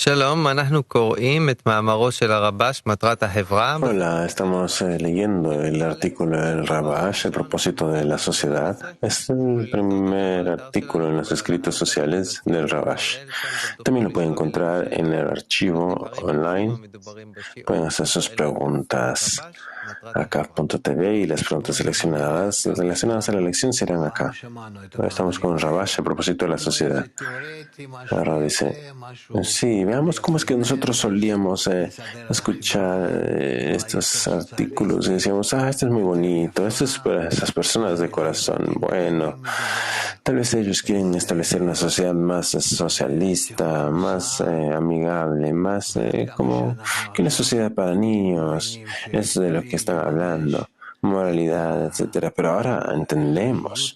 שלום, אנחנו קוראים את מאמרו של הרב"ש, מטרת החברה. Hola, estamos leyendo el artículo del Rabash, el propósito de la sociedad. Es el primer artículo en los escritos sociales del Rabash. También lo pueden encontrar en el archivo online. Pueden hacer sus preguntas a CAF.tv y las preguntas seleccionadas relacionadas a la lección serán acá. Estamos con Rabash a propósito de la sociedad. Ahora dice, sí, veamos cómo es que nosotros solíamos escuchar estos artículos y decíamos, este es muy bonito, esto es para esas personas de corazón bueno. Tal vez ellos quieren establecer una sociedad más socialista, más amigable, más como que una sociedad para niños. Eso es de lo que están hablando, moralidad, etcétera. Pero ahora entendemos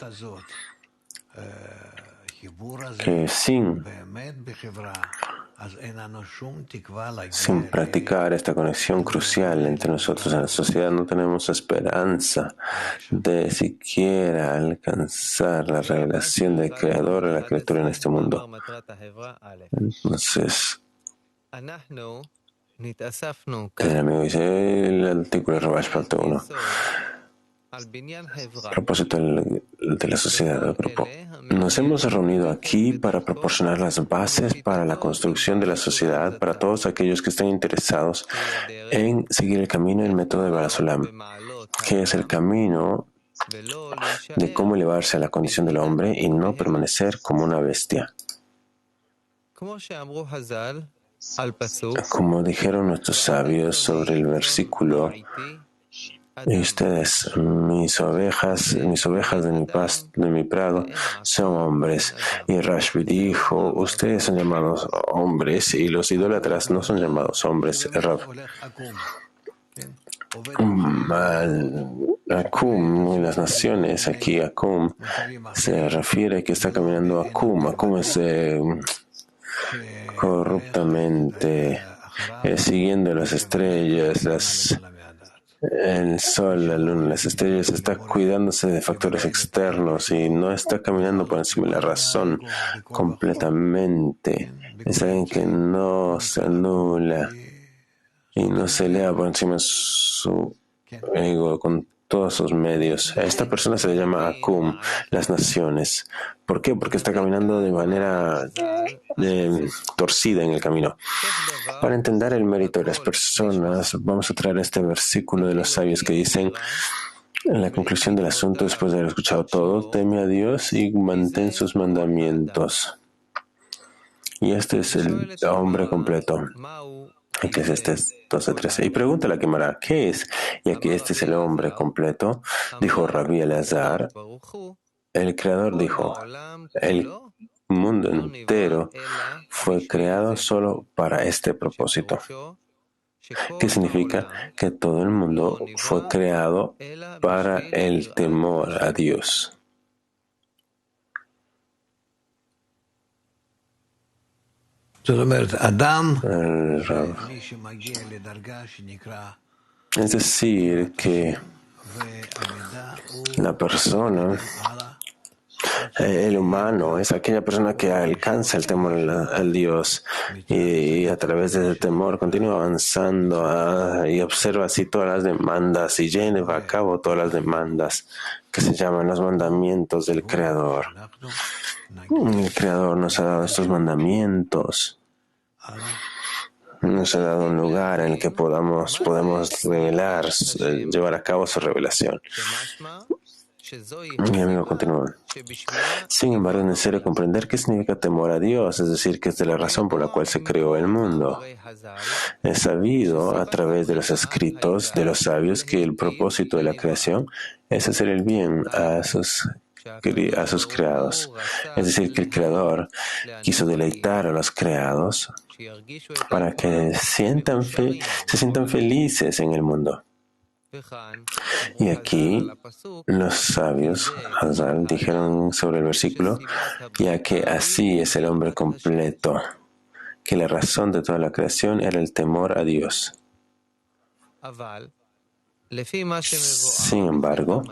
que sin practicar esta conexión crucial entre nosotros en la sociedad no tenemos esperanza de siquiera alcanzar la revelación del Creador a la criatura en este mundo. Entonces, el amigo dice el artículo de Rabash parte 1. A propósito de la sociedad del grupo, nos hemos reunido aquí para proporcionar las bases para la construcción de la sociedad para todos aquellos que estén interesados en seguir el camino y el método de Barazolam, que es el camino de cómo elevarse a la condición del hombre y no permanecer como una bestia. Como dijeron nuestros sabios sobre el versículo, y ustedes, mis ovejas de mi prado, son hombres. Y Rashbi dijo, ustedes son llamados hombres y los idólatras no son llamados hombres. Akum, en las naciones, aquí Akum se refiere que está caminando Akum. Akum es corruptamente siguiendo las estrellas, el sol, la luna, las estrellas, está cuidándose de factores externos y no está caminando por encima de la razón completamente. Es alguien que no se anula y no se eleva por encima de su ego con todos sus medios. A esta persona se le llama Akum, las naciones. ¿Por qué? Porque está caminando de manera torcida en el camino. Para entender el mérito de las personas, vamos a traer este versículo de los sabios que dicen, en la conclusión del asunto, después de haber escuchado todo, teme a Dios y mantén sus mandamientos. Y este es el hombre completo. Que es este 12:13. Y pregunta la Gemara, ¿qué es? Ya que este es el hombre completo, dijo Rabbi Elazar, el Creador dijo, el mundo entero fue creado solo para este propósito. ¿Qué significa? Que todo el mundo fue creado para el temor a Dios. Es decir, que la persona, el humano, es aquella persona que alcanza el temor al Dios y a través de ese temor continúa avanzando y observa así todas las demandas y lleva a cabo todas las demandas que se llaman los mandamientos del Creador. El Creador nos ha dado estos mandamientos. Nos ha dado un lugar en el que podemos revelar, llevar a cabo su revelación. Mi amigo continúa. Sin embargo, es necesario comprender qué significa temor a Dios, es decir, que es de la razón por la cual se creó el mundo. Es sabido a través de los escritos de los sabios que el propósito de la creación es hacer el bien a sus creados. Es decir, que el Creador quiso deleitar a los creados para que se sientan felices en el mundo. Y aquí los sabios Hazal dijeron sobre el versículo, ya que así es el hombre completo, que la razón de toda la creación era el temor a Dios. Sin embargo,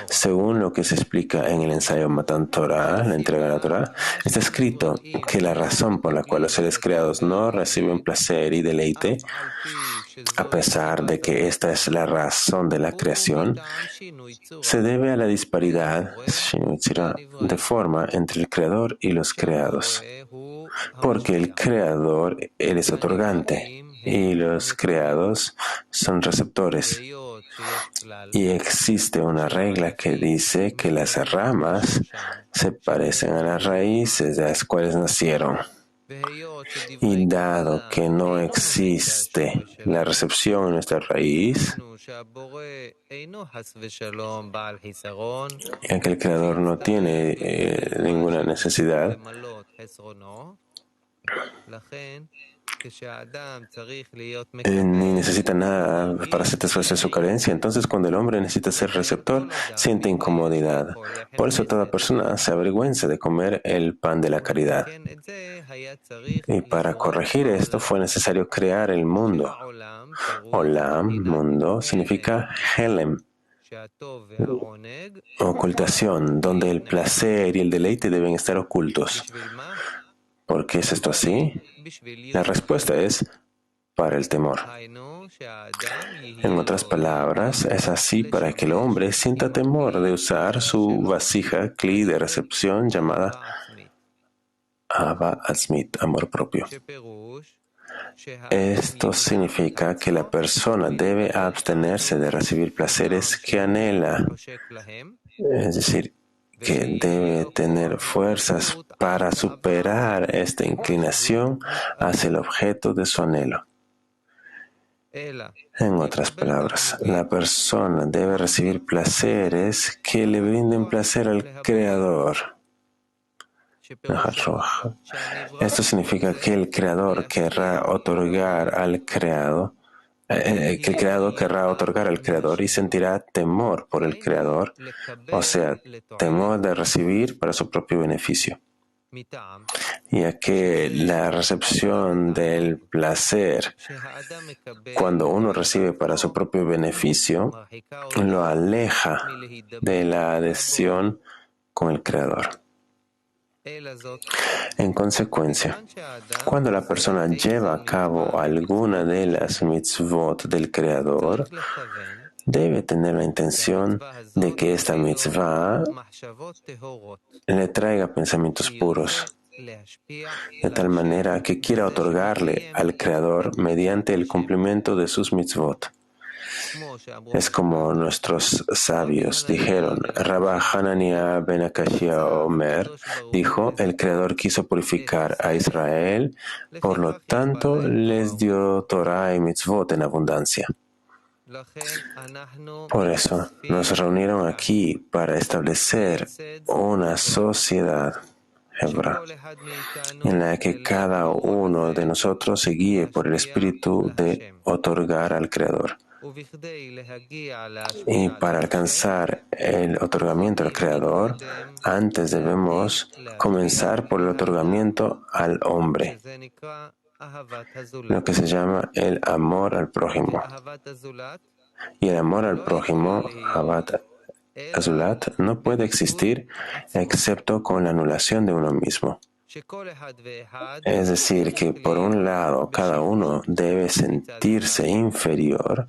según lo que se explica en el ensayo Matan Torah, la entrega de la Torah, está escrito que la razón por la cual los seres creados no reciben placer y deleite, a pesar de que esta es la razón de la creación, se debe a la disparidad de forma entre el creador y los creados. Porque el creador, él es otorgante y los creados son receptores. Y existe una regla que dice que las ramas se parecen a las raíces de las cuales nacieron. Y dado que no existe la recepción en nuestra raíz, ya que el Creador no tiene ninguna necesidad, ni necesita nada para satisfacer su carencia. Entonces, cuando el hombre necesita ser receptor, siente incomodidad. Por eso toda persona se avergüenza de comer el pan de la caridad. Y para corregir esto fue necesario crear el mundo. Olam, mundo, significa Helem, ocultación, donde el placer y el deleite deben estar ocultos. ¿Por qué es esto así? La respuesta es para el temor. En otras palabras, es así para que el hombre sienta temor de usar su vasija, kli de recepción llamada Ahava Atzmit, amor propio. Esto significa que la persona debe abstenerse de recibir placeres que anhela, es decir, que debe tener fuerzas para superar esta inclinación hacia el objeto de su anhelo. En otras palabras, la persona debe recibir placeres que le brinden placer al Creador. Esto significa que el Creador querrá otorgar al Creado, que el Creador querrá otorgar al Creador y sentirá temor por el Creador, o sea, temor de recibir para su propio beneficio. Ya que la recepción del placer, cuando uno recibe para su propio beneficio, lo aleja de la adhesión con el Creador. En consecuencia, cuando la persona lleva a cabo alguna de las mitzvot del Creador, debe tener la intención de que esta mitzvah le traiga pensamientos puros, de tal manera que quiera otorgarle al Creador mediante el cumplimiento de sus mitzvot. Es como nuestros sabios dijeron. Rabba Hanania ben Akashia Omer dijo, el Creador quiso purificar a Israel, por lo tanto les dio Torah y mitzvot en abundancia. Por eso nos reunieron aquí para establecer una sociedad hebrea en la que cada uno de nosotros se guíe por el espíritu de otorgar al Creador. Y para alcanzar el otorgamiento al Creador, antes debemos comenzar por el otorgamiento al hombre, lo que se llama el amor al prójimo. Y el amor al prójimo, Ahavat Azulat, no puede existir excepto con la anulación de uno mismo. Es decir, que por un lado cada uno debe sentirse inferior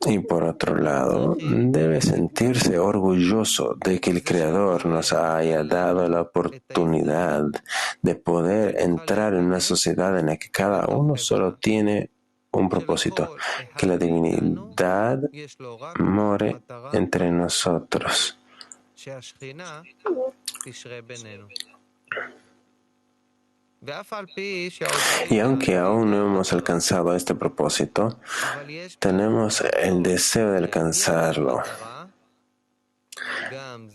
y por otro lado debe sentirse orgulloso de que el Creador nos haya dado la oportunidad de poder entrar en una sociedad en la que cada uno solo tiene un propósito, que la divinidad more entre nosotros. Y aunque aún no hemos alcanzado este propósito, tenemos el deseo de alcanzarlo.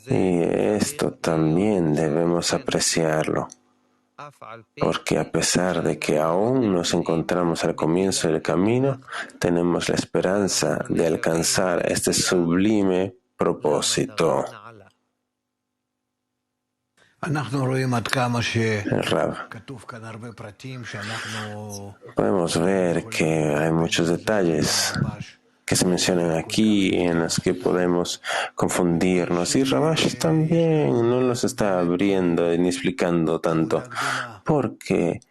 Y esto también debemos apreciarlo, porque a pesar de que aún nos encontramos al comienzo del camino, tenemos la esperanza de alcanzar este sublime propósito. El Rav. Podemos ver que hay muchos detalles que se mencionan aquí, en las que podemos confundirnos. Y Rabash también no los está abriendo ni explicando tanto, porque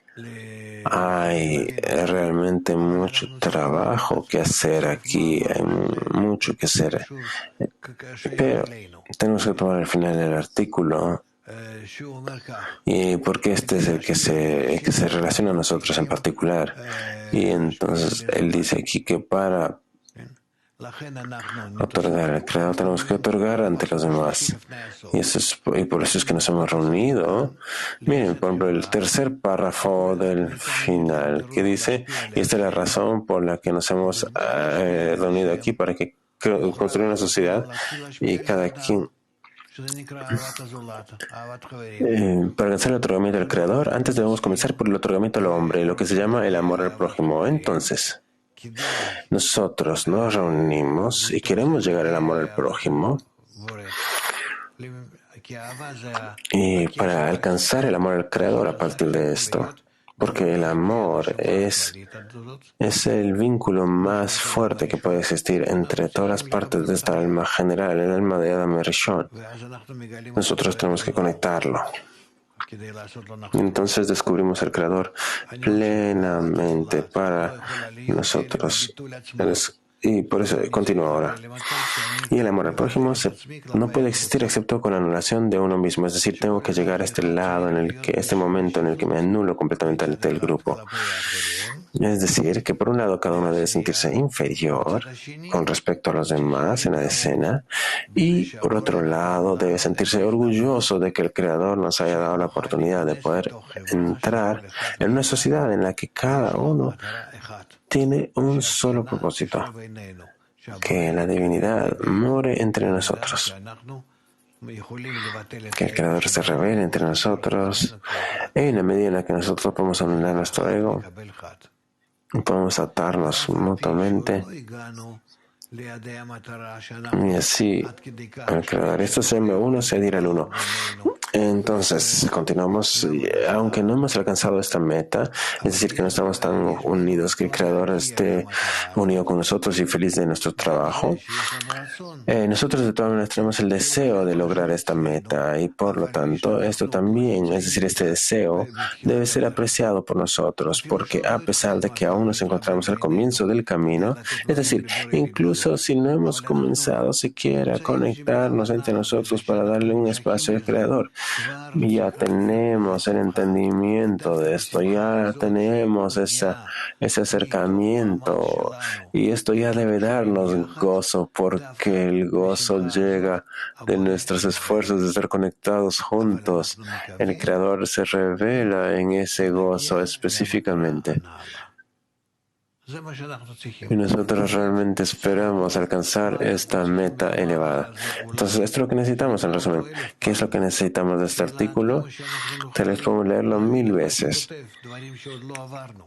hay realmente mucho trabajo que hacer aquí, hay mucho que hacer. Pero tenemos que tomar al final el artículo, y porque este es el que se relaciona a nosotros en particular. Y entonces él dice aquí que para otorgar al Creador tenemos que otorgar ante los demás. Y por eso es que nos hemos reunido. Miren, por ejemplo, el tercer párrafo del final que dice, y esta es la razón por la que nos hemos reunido aquí, para que construir una sociedad y cada quien para alcanzar el otorgamiento del Creador, antes debemos comenzar por el otorgamiento al hombre, lo que se llama el amor al prójimo. Entonces, nosotros nos reunimos y queremos llegar al amor al prójimo. Y para alcanzar el amor al Creador a partir de esto, porque el amor es el vínculo más fuerte que puede existir entre todas las partes de esta alma general, el alma de Adam y Rishon. Nosotros tenemos que conectarlo. Y entonces descubrimos al Creador plenamente para nosotros. Y por eso continúa ahora. Y el amor al prójimo no puede existir excepto con la anulación de uno mismo. Es decir, tengo que llegar a este lado, este momento en el que me anulo completamente del grupo. Es decir, que por un lado cada uno debe sentirse inferior con respecto a los demás en la escena, y por otro lado debe sentirse orgulloso de que el Creador nos haya dado la oportunidad de poder entrar en una sociedad en la que cada uno tiene un solo propósito, que la divinidad more entre nosotros, que el Creador se revele entre nosotros, en la medida en la que nosotros podemos anular nuestro ego, podemos atarnos mutuamente, y así el Creador. Esto se llama uno seguir al uno. Entonces, continuamos, aunque no hemos alcanzado esta meta, es decir, que no estamos tan unidos, que el Creador esté unido con nosotros y feliz de nuestro trabajo. Nosotros de todas maneras tenemos el deseo de lograr esta meta, y por lo tanto, esto también, es decir, este deseo debe ser apreciado por nosotros, porque a pesar de que aún nos encontramos al comienzo del camino, es decir, incluso si no hemos comenzado siquiera a conectarnos entre nosotros para darle un espacio al Creador, ya tenemos el entendimiento de esto, ya tenemos ese acercamiento, y esto ya debe darnos gozo, porque el gozo llega de nuestros esfuerzos de estar conectados juntos. El Creador se revela en ese gozo específicamente. Y nosotros realmente esperamos alcanzar esta meta elevada. Entonces, esto es lo que necesitamos, en resumen. ¿Qué es lo que necesitamos de este artículo? Tal vez podemos leerlo 1000 veces.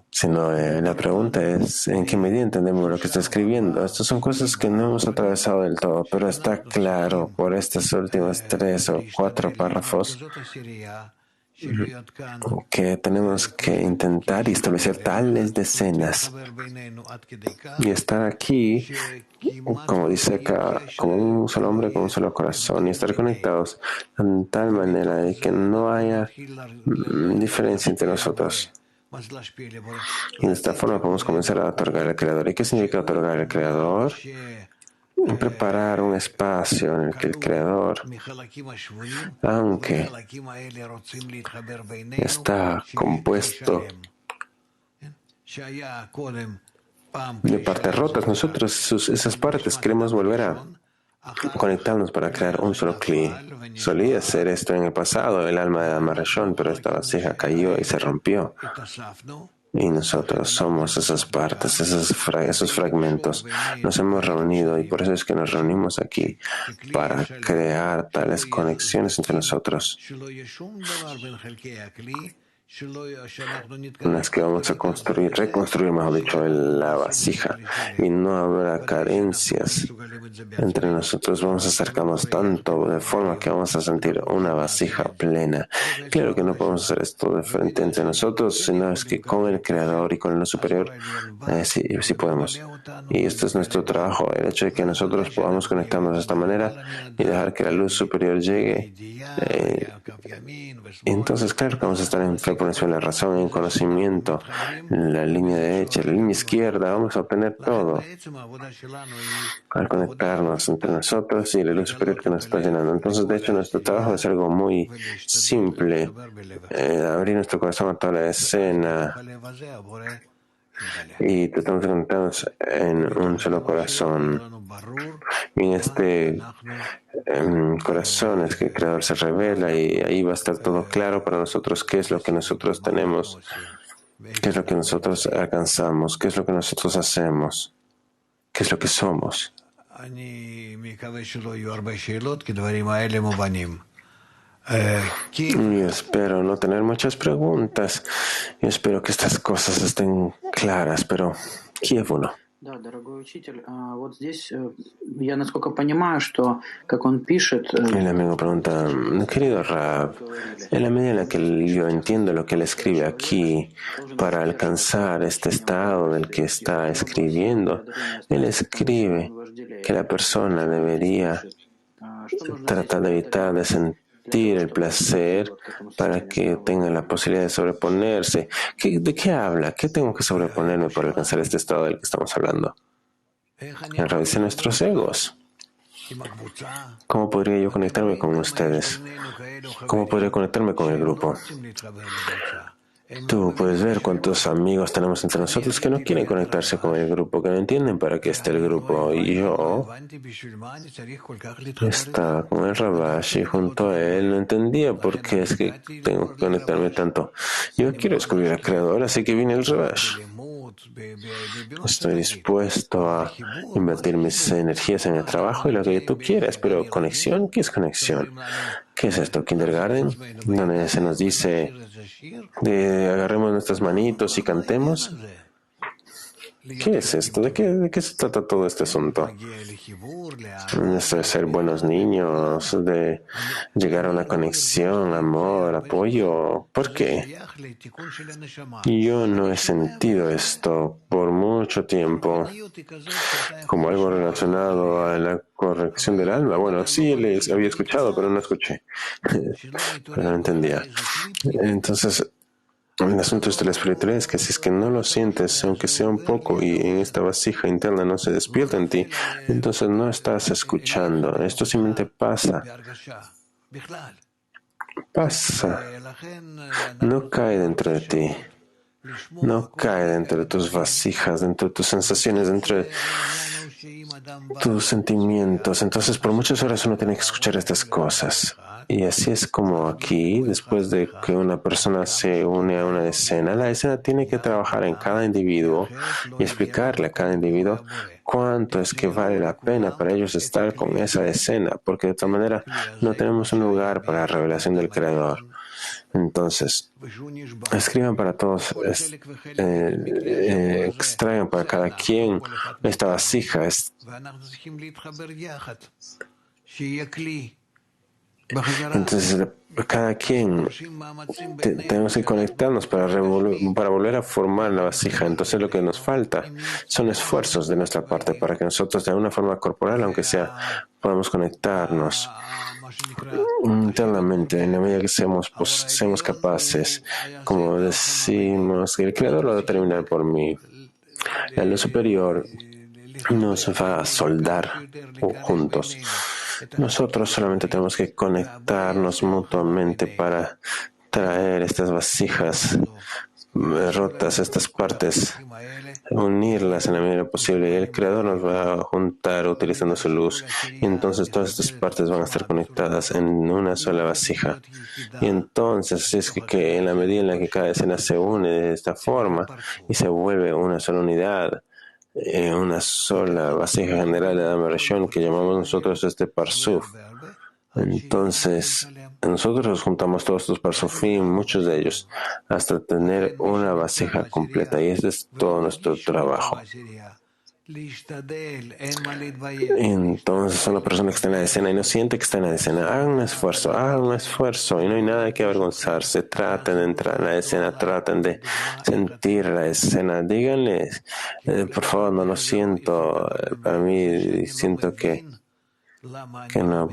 Sino, la pregunta es, ¿en qué medida entendemos lo que está escribiendo? Estas son cosas que no hemos atravesado del todo, pero está claro por estas últimas 3 o 4 párrafos que tenemos que intentar y establecer tales decenas y estar aquí, como dice acá, como un solo hombre con un solo corazón, y estar conectados en tal manera de que no haya diferencia entre nosotros. Y de esta forma podemos comenzar a otorgar al Creador. ¿Y qué significa otorgar al Creador? Preparar un espacio en el que el Creador, aunque está compuesto de partes rotas, nosotros esas partes queremos volver a conectarnos para crear un solo cli. Solía ser esto en el pasado, el alma de Amarashon, pero esta vasija cayó y se rompió. Y nosotros somos esas partes, esos fragmentos. Nos hemos reunido, y por eso es que nos reunimos aquí, para crear tales conexiones entre nosotros. en las que vamos a reconstruir, mejor dicho, la vasija, y no habrá carencias entre nosotros. Vamos a acercarnos tanto de forma que vamos a sentir una vasija plena. Claro que no podemos hacer esto de frente entre nosotros, sino es que con el Creador y con el Luz Superior sí podemos. Y este es nuestro trabajo, el hecho de que nosotros podamos conectarnos de esta manera y dejar que la Luz Superior llegue. Entonces, claro que vamos a estar en fe por encima de la razón, en conocimiento, en la línea derecha, la línea izquierda, vamos a obtener todo al conectarnos entre nosotros y la luz superior que nos está llenando. Entonces, de hecho, nuestro trabajo es algo muy simple, abrir nuestro corazón a toda la escena y tratamos de conectarnos en un solo corazón. Y en este corazón es que el Creador se revela y ahí va a estar todo claro para nosotros qué es lo que nosotros tenemos, qué es lo que nosotros alcanzamos, qué es lo que nosotros hacemos, qué es lo que somos. Y espero no tener muchas preguntas. Yo espero que estas cosas estén claras, pero Kiev 1. Да, дорогой учитель, вот здесь я, насколько понимаю, что, как он пишет... El amigo pregunta, querido Rab, en la medida en la que yo entiendo lo que él escribe aquí, para alcanzar este estado del que está escribiendo, él escribe que la persona debería tratar de evitar de sentir el placer para que tenga la posibilidad de sobreponerse. ¿De qué habla? ¿Qué tengo que sobreponerme para alcanzar este estado del que estamos hablando? A través de nuestros egos. ¿Cómo podría yo conectarme con ustedes? ¿Cómo podría conectarme con el grupo? Tú puedes ver cuántos amigos tenemos entre nosotros que no quieren conectarse con el grupo, que no entienden para qué está el grupo. Y yo estaba con el Rabash y junto a él no entendía por qué es que tengo que conectarme tanto. Yo quiero descubrir al Creador, así que vine el Rabash. Estoy dispuesto a invertir mis energías en el trabajo y lo que tú quieras, pero ¿conexión? ¿Qué es conexión? ¿Qué es esto? ¿Kindergarten? Donde se nos dice agarremos nuestras manitos y cantemos. ¿Qué es esto? ¿De qué se trata todo este asunto? Esto de ser buenos niños, de llegar a una conexión, amor, apoyo. ¿Por qué? Yo no he sentido esto por mucho tiempo como algo relacionado a la corrección del alma. Bueno, sí, les había escuchado, pero no escuché. Pero no entendía. Entonces, el asunto de la espiritualidad es que si es que no lo sientes, aunque sea un poco, y en esta vasija interna no se despierta en ti, entonces no estás escuchando. Esto simplemente pasa. Pasa. No cae dentro de ti. No cae dentro de tus vasijas, dentro de tus sensaciones, dentro de tus sentimientos. Entonces, por muchas horas uno tiene que escuchar estas cosas. Y así es como aquí, después de que una persona se une a una escena, la escena tiene que trabajar en cada individuo y explicarle a cada individuo cuánto es que vale la pena para ellos estar con esa escena, porque de otra manera no tenemos un lugar para la revelación del Creador. Entonces, escriban para todos, extraigan para cada quien esta vasija. Entonces, cada quien tenemos que conectarnos para volver a formar la vasija. Entonces, lo que nos falta son esfuerzos de nuestra parte para que nosotros, de alguna forma corporal, aunque sea, podamos conectarnos internamente, en la medida que seamos capaces, como decimos, que el Creador lo determina por mí. La luz superior nos va a soldar juntos. Nosotros solamente tenemos que conectarnos mutuamente para traer estas vasijas rotas, estas partes, unirlas en la medida posible. Y el Creador nos va a juntar utilizando su luz. Y entonces todas estas partes van a estar conectadas en una sola vasija. Y entonces es que en la medida en la que cada escena se une de esta forma y se vuelve una sola unidad, una sola vasija general de Dhamma Rishon que llamamos nosotros Parsuf. Entonces, nosotros juntamos todos estos parsufim, muchos de ellos, hasta tener una vasija completa, y ese es todo nuestro trabajo. Entonces, una persona que está en la escena y no siente que está en la escena, hagan un esfuerzo, y no hay nada de qué avergonzarse. Traten de entrar en la escena, traten de sentir la escena. Díganles, por favor, no lo siento, para mí siento que no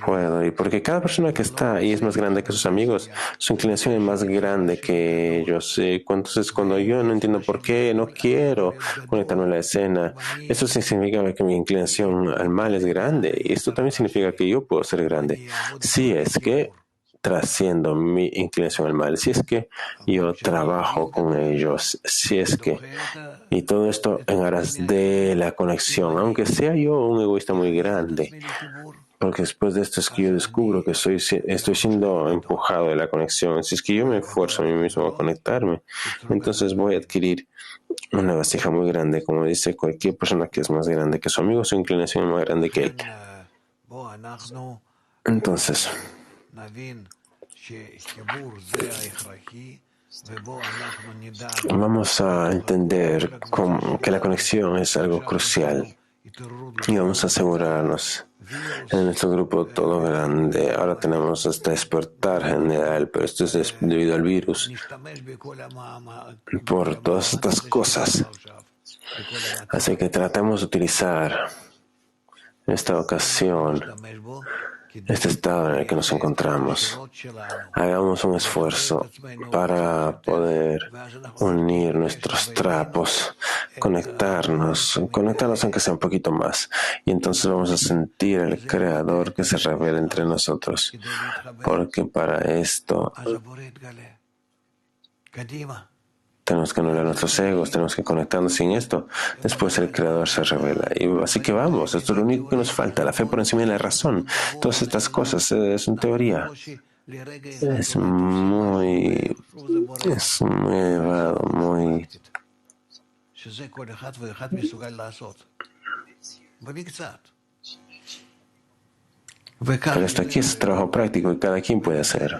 puedo. Y porque cada persona que está ahí es más grande que sus amigos, su inclinación es más grande que ellos. Entonces, cuando yo no entiendo por qué, no quiero conectarme a la escena, eso sí significa que mi inclinación al mal es grande. Y esto también significa que yo puedo ser grande. Si es que trasciendo mi inclinación al mal, si es que yo trabajo con ellos, si es que, y todo esto en aras de la conexión, aunque sea yo un egoísta muy grande, porque después de esto es que yo descubro que estoy siendo empujado de la conexión. Si es que yo me esfuerzo a mí mismo a conectarme, entonces voy a adquirir una vasija muy grande, como dice cualquier persona que es más grande que su amigo, su inclinación es más grande que él. Entonces, vamos a entender que la conexión es algo crucial y vamos a asegurarnos en nuestro grupo todo grande. Ahora tenemos este despertar general, pero esto es debido al virus, por todas estas cosas. Así que tratemos de utilizar esta ocasión, este estado en el que nos encontramos. Hagamos un esfuerzo para poder unir nuestros trapos, conectarnos aunque sea un poquito más. Y entonces vamos a sentir al Creador que se revela entre nosotros. Porque para esto tenemos que anular nuestros egos, tenemos que conectarnos sin esto. Después el Creador se revela. Y así que vamos, esto es lo único que nos falta, la fe por encima de la razón. Todas estas cosas es una teoría. Es muy elevado, muy... Pero esto aquí es trabajo práctico y cada quien puede hacer.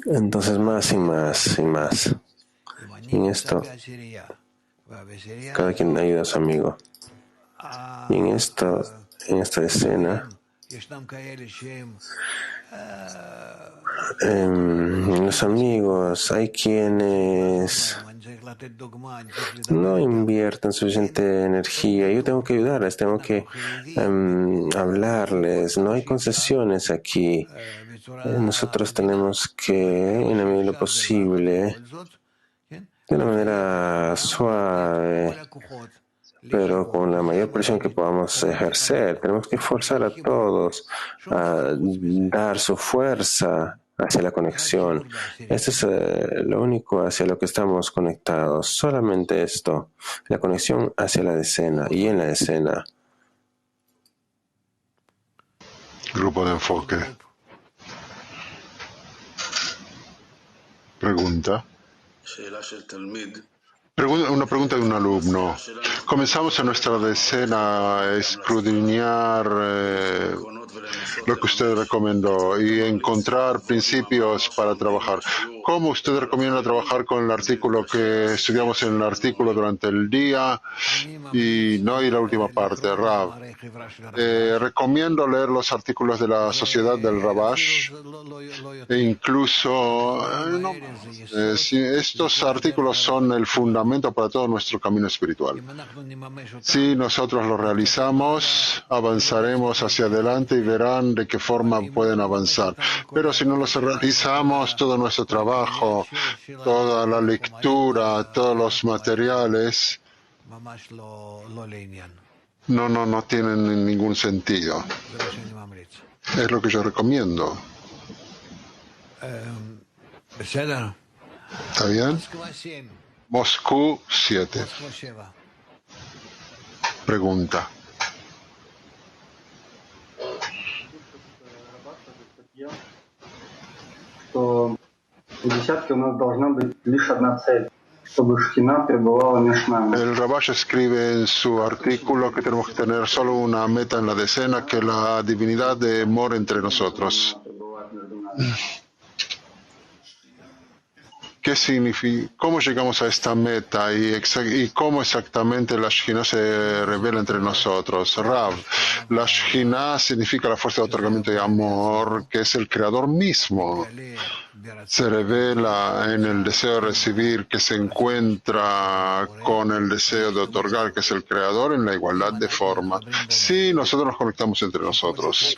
Entonces más y más y más. Y en esto, cada quien ayuda a su amigo. Y en esta escena, los amigos, hay quienes no invierten suficiente energía. Yo tengo que ayudarles, tengo que hablarles. No hay concesiones aquí. Nosotros tenemos que, en la medida de lo posible, de una manera suave, pero con la mayor presión que podamos ejercer, tenemos que forzar a todos a dar su fuerza hacia la conexión. Esto es lo único hacia lo que estamos conectados. Solamente esto, la conexión hacia la escena y en la escena. Grupo de enfoque. Pregunta. Una pregunta de un alumno. Comenzamos en nuestra decena a escudriñar lo que usted recomendó y encontrar principios para trabajar. ¿Cómo usted recomienda trabajar con el artículo que estudiamos en el artículo durante el día y no ir a la última parte, Rav? Recomiendo leer los artículos de la Sociedad del Rabash e incluso estos artículos son el fundamento para todo nuestro camino espiritual. Si nosotros lo realizamos, avanzaremos hacia adelante y verán de qué forma pueden avanzar. Pero si no los realizamos, todo nuestro trabajo, toda la lectura, todos los materiales, no tienen ningún sentido. Es lo que yo recomiendo. ¿Está bien? Moscú 7. Pregunta. Что у десятки у нас должна быть лишь одна цель. El Rabash escribe en su artículo que tenemos que tener solo una meta en la decena, que la divinidad de mora entre nosotros. ¿Qué significa? ¿Cómo llegamos a esta meta y cómo exactamente la Shekhinah se revela entre nosotros? Rav, la Shekhinah significa la fuerza de otorgamiento y amor, que es el creador mismo. Se revela en el deseo de recibir, que se encuentra con el deseo de otorgar, que es el creador, en la igualdad de forma. Sí, nosotros nos conectamos entre nosotros,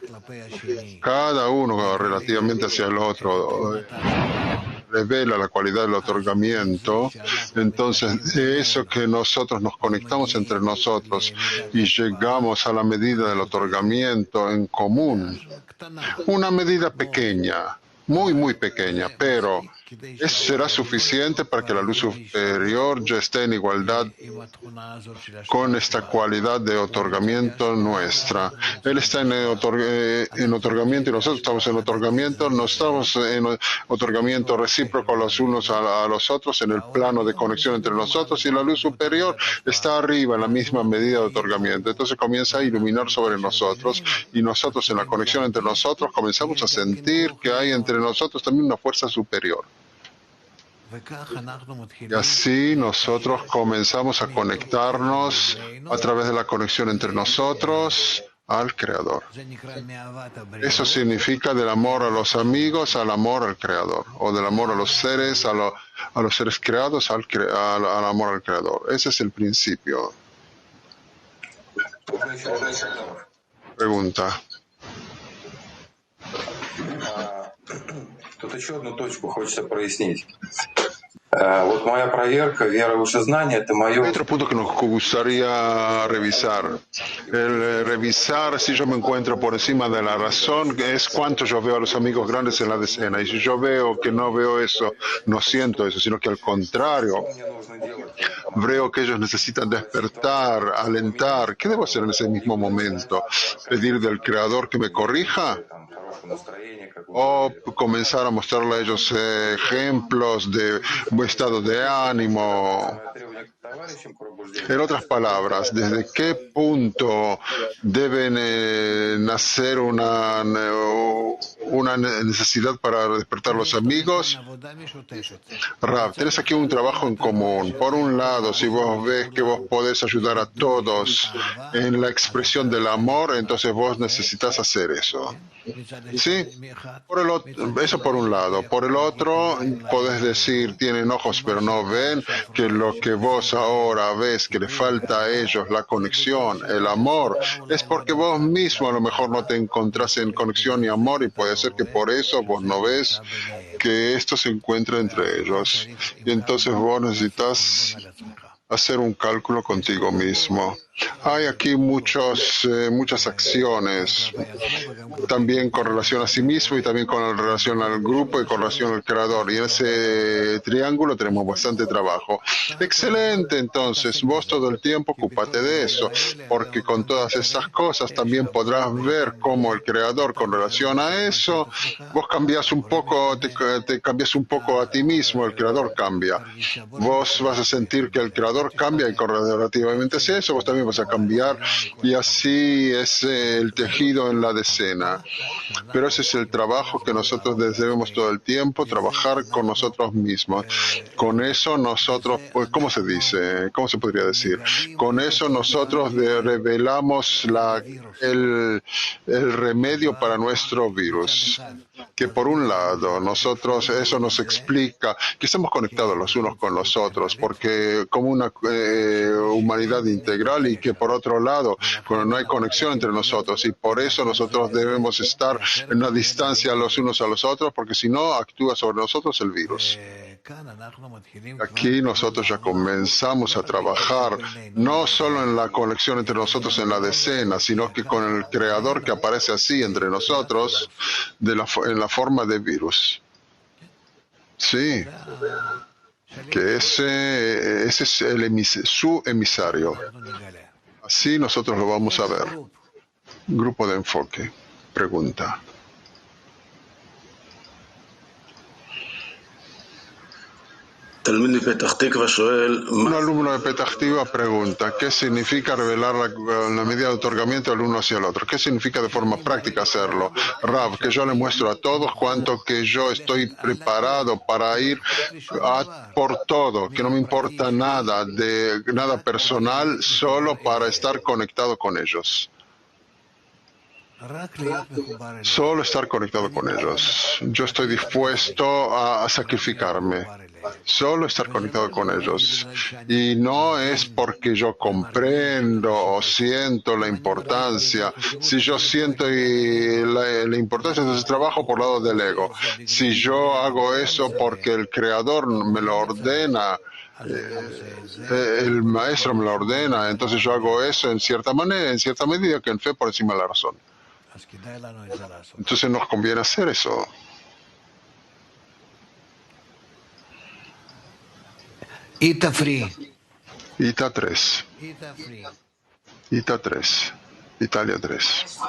cada uno relativamente hacia el otro, revela la cualidad del otorgamiento. Entonces, de eso que nosotros nos conectamos entre nosotros y llegamos a la medida del otorgamiento en común, una medida pequeña, muy, muy pequeña, pero eso será suficiente para que la luz superior ya esté en igualdad con esta cualidad de otorgamiento nuestra. Él está en otorgamiento y nosotros estamos en otorgamiento. No estamos en otorgamiento recíproco los unos a los otros en el plano de conexión entre nosotros, y la luz superior está arriba en la misma medida de otorgamiento. Entonces comienza a iluminar sobre nosotros, y nosotros en la conexión entre nosotros comenzamos a sentir que hay entre nosotros también una fuerza superior. Y así nosotros comenzamos a conectarnos a través de la conexión entre nosotros al Creador. Eso significa del amor a los amigos al amor al Creador, o del amor a los seres, a los seres creados al amor al Creador. Ese es el principio. Pregunta. Тут еще одну точку хочется прояснить. Вот моя проверка, вера, вышезнание, это мое... Hay otro punto que nos gustaría revisar. El revisar si yo me encuentro por encima de la razón es cuánto yo veo a los amigos grandes en la decena. Y si yo veo que no veo eso, no siento eso, sino que al contrario, veo que ellos necesitan despertar, alentar. ¿Qué debo hacer en ese mismo momento? ¿Pedir del Creador que me corrija? ¿O comenzar a mostrarle a ellos ejemplos de buen estado de ánimo? En otras palabras, ¿desde qué punto deben nacer una necesidad para despertar los amigos? Rav, tenés aquí un trabajo en común. Por un lado, si vos ves que vos podés ayudar a todos en la expresión del amor, entonces vos necesitas hacer eso. Sí, eso por un lado. Por el otro, podés decir, tienen ojos pero no ven, que lo que vos ahora ves que le falta a ellos, la conexión, el amor, es porque vos mismo a lo mejor no te encontrás en conexión y amor, y puede ser que por eso vos no ves que esto se encuentra entre ellos. Y entonces vos necesitas hacer un cálculo contigo mismo. Hay aquí muchas acciones, también con relación a sí mismo y también con relación al grupo y con relación al creador. Y en ese triángulo tenemos bastante trabajo. Excelente, entonces vos todo el tiempo ocúpate de eso, porque con todas esas cosas también podrás ver cómo el creador con relación a eso, vos cambias un poco, te cambias un poco a ti mismo, el creador cambia. Vos vas a sentir que el creador cambia, y con relativamente a eso vos también vas a cambiar, y así es el tejido en la decena. Pero ese es el trabajo que nosotros debemos todo el tiempo, trabajar con nosotros mismos. Con eso nosotros, pues, ¿cómo se dice? ¿Cómo se podría decir? Con eso nosotros revelamos el remedio para nuestro virus. Que por un lado, nosotros, eso nos explica que estamos conectados los unos con los otros, porque como una humanidad integral, y que por otro lado, cuando no hay conexión entre nosotros, y por eso nosotros debemos estar en una distancia los unos a los otros, porque si no, actúa sobre nosotros el virus. Aquí nosotros ya comenzamos a trabajar no solo en la conexión entre nosotros en la decena, sino que con el Creador que aparece así entre nosotros en la forma de virus. Sí, que ese es su emisario. Así nosotros lo vamos a ver. Grupo de enfoque. Pregunta. Un alumno de Petah Tikva pregunta, ¿qué significa revelar la medida de otorgamiento del uno hacia el otro? ¿Qué significa de forma práctica hacerlo? Rav, que yo le muestro a todos cuánto que yo estoy preparado para ir por todo, que no me importa nada, de nada personal, solo para estar conectado con ellos. Solo estar conectado con ellos. Yo estoy dispuesto a sacrificarme. Solo estar conectado con ellos. Y no es porque yo comprendo o siento la importancia. Si yo siento la importancia, entonces trabajo por lado del ego. Si yo hago eso porque el Creador me lo ordena, el Maestro me lo ordena, entonces yo hago eso en cierta manera, en cierta medida, que en fe por encima de la razón. Entonces nos conviene hacer eso. Ita Free. Ita 3. Ita 3. Italia 3.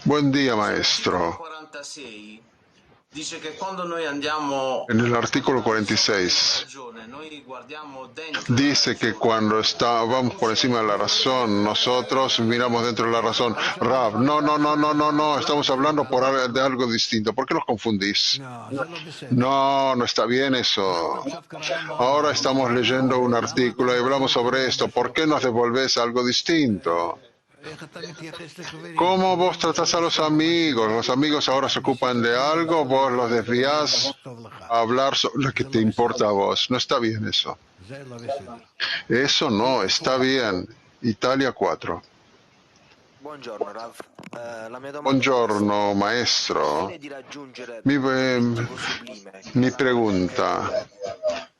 Buen día, maestro. En el artículo 46 dice que cuando vamos por encima de la razón, nosotros miramos dentro de la razón. Rav, no, estamos hablando de algo distinto. ¿Por qué nos confundís? No, no está bien eso. Ahora estamos leyendo un artículo y hablamos sobre esto. ¿Por qué nos devolvés algo distinto? ¿Cómo vos tratás a los amigos? Los amigos ahora se ocupan de algo, vos los desvías a hablar sobre lo que te importa a vos. No está bien eso. Eso no está bien. Italia 4. Buongiorno, maestro. Mi pregunta,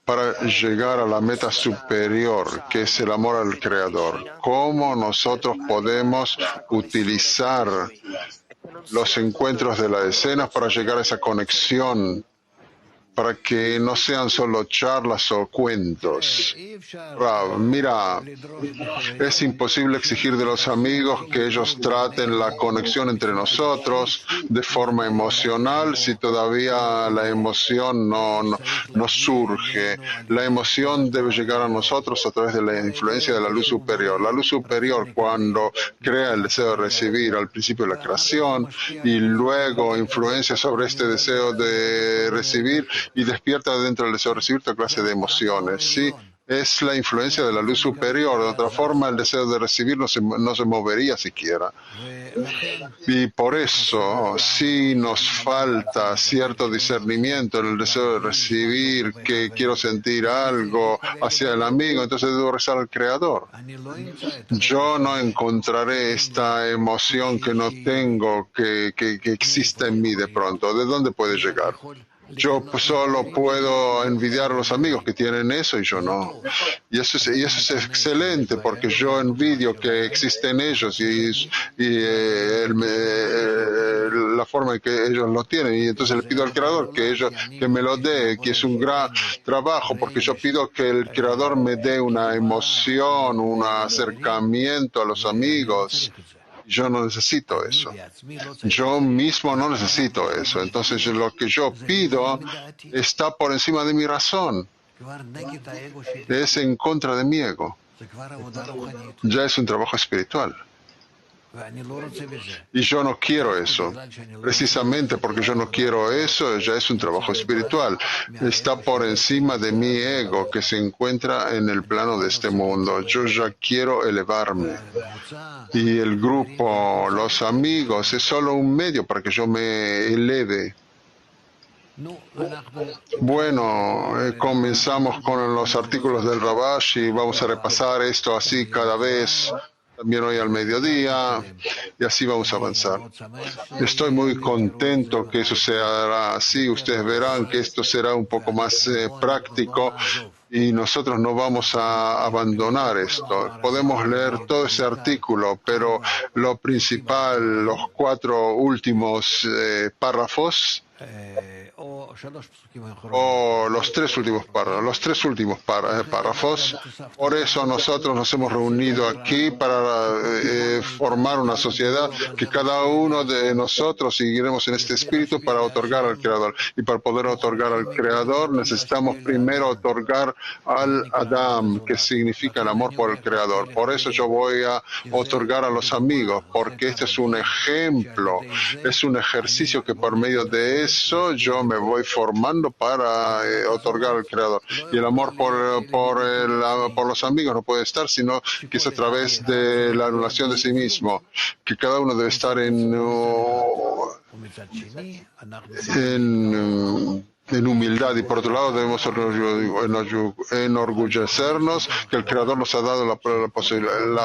para llegar a la meta superior, que es el amor al Creador, ¿cómo nosotros podemos utilizar los encuentros de la escena para llegar a esa conexión, para que no sean solo charlas o cuentos? Rav, mira, es imposible exigir de los amigos que ellos traten la conexión entre nosotros de forma emocional si todavía la emoción no surge. La emoción debe llegar a nosotros a través de la influencia de la luz superior. La luz superior, cuando crea el deseo de recibir al principio de la creación y luego influencia sobre este deseo de recibir, y despierta dentro del deseo de recibir toda clase de emociones, ¿sí? Es la influencia de la luz superior. De otra forma, el deseo de recibir no se movería siquiera. Y por eso, si nos falta cierto discernimiento en el deseo de recibir, que quiero sentir algo hacia el amigo, entonces debo rezar al Creador. Yo no encontraré esta emoción que no tengo, que exista en mí de pronto. ¿De dónde puede llegar? Yo solo puedo envidiar a los amigos que tienen eso y yo no. Y eso es excelente, porque yo envidio que existen ellos la forma en que ellos lo tienen. Y entonces le pido al Creador que me lo dé, que es un gran trabajo, porque yo pido que el Creador me dé una emoción, un acercamiento a los amigos. Yo no necesito eso. Yo mismo no necesito eso. Entonces lo que yo pido está por encima de mi razón. Es en contra de mi ego. Ya es un trabajo espiritual. Y yo no quiero eso. Precisamente porque yo no quiero eso, ya es un trabajo espiritual. Está por encima de mi ego que se encuentra en el plano de este mundo. Yo ya quiero elevarme. Y el grupo, los amigos, es solo un medio para que yo me eleve. Bueno, comenzamos con los artículos del Rabash y vamos a repasar esto así cada vez. También hoy al mediodía, y así vamos a avanzar. Estoy muy contento que eso sea así. Ustedes verán que esto será un poco más práctico y nosotros no vamos a abandonar esto. Podemos leer todo ese artículo, pero lo principal, los 4 últimos párrafos, o los tres últimos párrafos. Por eso nosotros nos hemos reunido aquí para formar una sociedad que cada uno de nosotros seguiremos en este espíritu para otorgar al Creador. Y para poder otorgar al Creador necesitamos primero otorgar al Adam, que significa el amor por el Creador. Por eso yo voy a otorgar a los amigos, porque este es un ejemplo, es un ejercicio que por medio de eso yo me voy formando para otorgar al Creador. Y el amor por los amigos no puede estar sino que es a través de la anulación de sí mismo, que cada uno debe estar en humildad, y por otro lado debemos enorgullecernos que el Creador nos ha dado la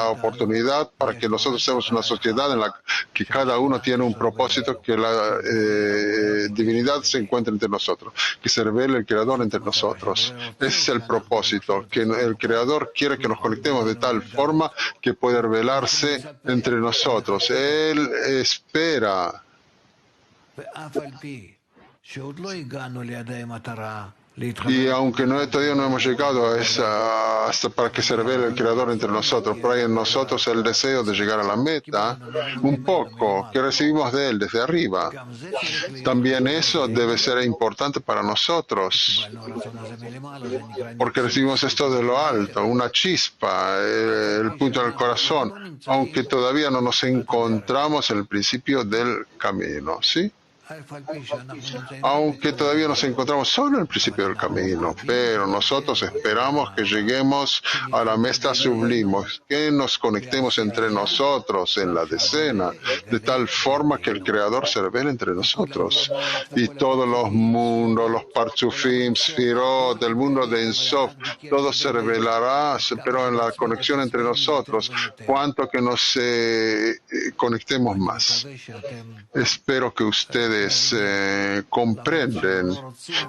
oportunidad para que nosotros seamos una sociedad en la que cada uno tiene un propósito, que la divinidad se encuentre entre nosotros, que se revele el Creador entre nosotros. Ese es el propósito, que el Creador quiere que nos conectemos de tal forma que pueda revelarse entre nosotros. Él espera. Y aunque todavía no hemos llegado hasta para que se revele el Creador entre nosotros, pero hay en nosotros el deseo de llegar a la meta, un poco, que recibimos de Él desde arriba. También eso debe ser importante para nosotros, porque recibimos esto de lo alto, una chispa, el punto del corazón, aunque todavía no nos encontramos en el principio del camino, ¿sí? Aunque todavía nos encontramos solo en el principio del camino, pero nosotros esperamos que lleguemos a la meta sublime, que nos conectemos entre nosotros en la decena, de tal forma que el Creador se revele entre nosotros. Y todos los mundos, los Partzufim, Sfirot, el mundo de Ensof, todo se revelará, pero en la conexión entre nosotros, cuanto que nos conectemos más. Espero que ustedes comprenden,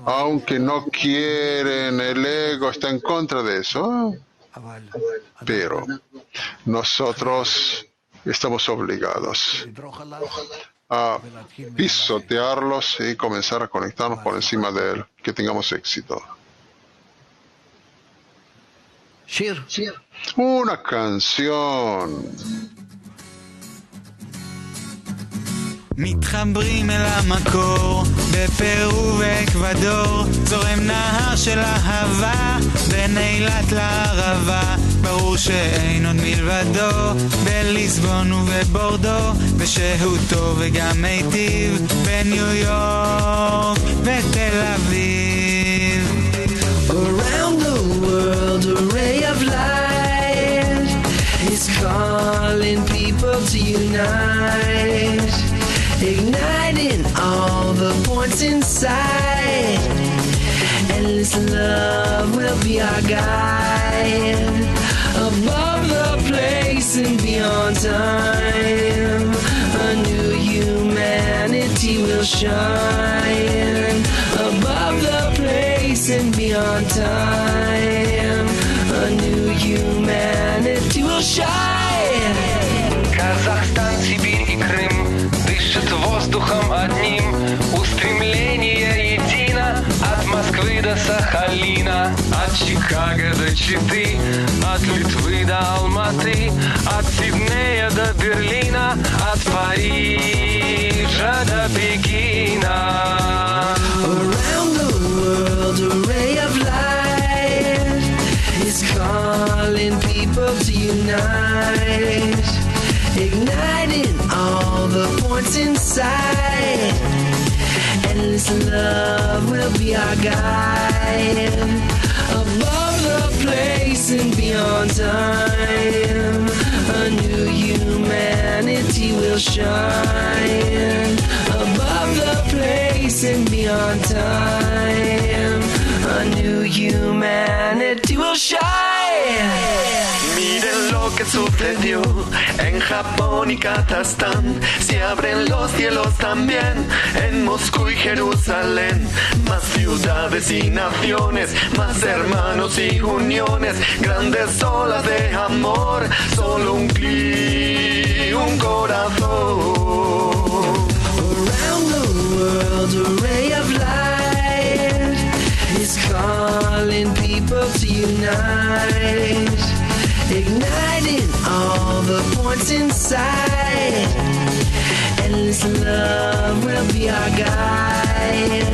aunque no quieren, el ego está en contra de eso, pero nosotros estamos obligados a pisotearlos y comenzar a conectarnos por encima de él, que tengamos éxito. Una canción. מתחברים אל המקור, בפרו ואקוודור, זורם נהר של אהבה, בין אילת לערבה, ברור שאין עוד מלבדו, בליסבון ובבורדו, בשהותו וגם מיטיב, בניו יורק ותל אביב. Around the world a ray of light is calling people to unite, igniting all the points inside. Endless love will be our guide, above the place and beyond time. A new humanity will shine, above the place and beyond time. A new humanity will shine. Казахстан, Сибирь и Крым дышит воздухом одним, устремление едино от Москвы до Сахалина, от Чикаго до Читы, от Литвы до Алматы, от Сиднея до Берлина, от Парижа до Пекина. Around the world a ray of light is calling people to unite, igniting all the points inside. Endless love will be our guide, above the place and beyond time. A new humanity will shine, above the place and beyond time. A new humanity will shine. Miren lo que sucedió en Japón y Kazajstán. Se abren los cielos también en Moscú y Jerusalén. Más ciudades y naciones, más hermanos y uniones, grandes olas de amor, solo un clic, un corazón. Around the world a ray of light light, igniting all the points inside. Endless love will be our guide.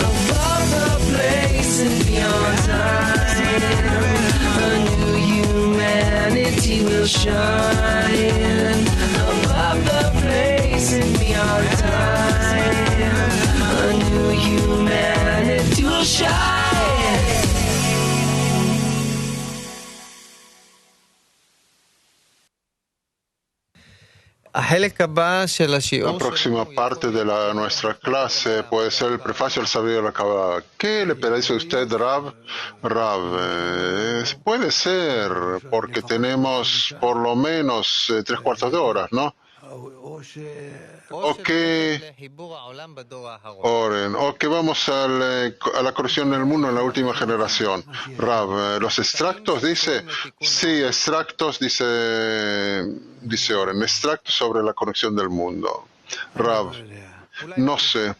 Above the place and beyond time, a new humanity will shine. Above the place and beyond time, a new humanity will shine. La próxima parte de nuestra clase puede ser el prefacio al saber de la Kabbalah. ¿Qué le parece a usted, Rav? Puede ser, porque tenemos por lo menos 3/4 de hora, ¿no? O que oren, o que vamos a la corrección del mundo en la última generación. Rav, los extractos dice, sí, extractos dice Oren, extractos sobre la conexión del mundo. Rav, no sé.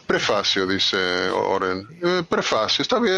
Prefacio, dice Oren. Prefacio, está bien.